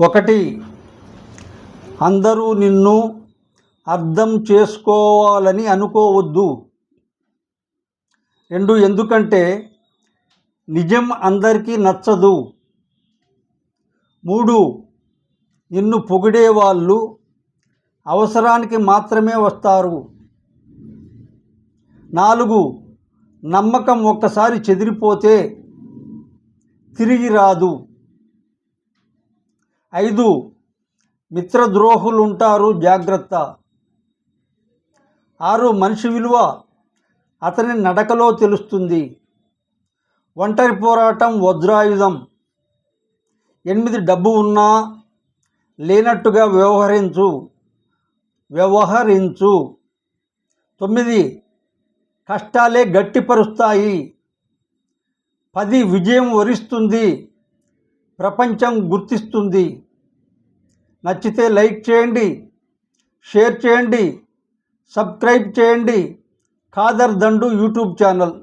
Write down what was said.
ఒకటి, అందరూ నిన్ను అర్థం చేసుకోవాలని అనుకోవద్దు. 2, ఎందుకంటే నిజం అందరికీ నచ్చదు. 3, నిన్ను పొగిడేవాళ్ళు అవసరానికి మాత్రమే వస్తారు. 4, నమ్మకం ఒక్కసారి చెదిరిపోతే తిరిగి రాదు. 5, మిత్రద్రోహులుంటారు, జాగ్రత్త. 6, మనిషి విలువ అతని నడకలో తెలుస్తుంది. ఒంటరి పోరాటం వజ్రాయుధం. 8, డబ్బు ఉన్నా లేనట్టుగా వ్యవహరించు. 9, కష్టాలే గట్టిపరుస్తాయి. 10, విజయం వరిస్తుంది, ప్రపంచం గుర్తిస్తుంది. నచ్చితే లైక్ చేయండి, షేర్ చేయండి, సబ్స్క్రైబ్ చేయండి. ఖాదర్ దండు యూట్యూబ్ ఛానల్.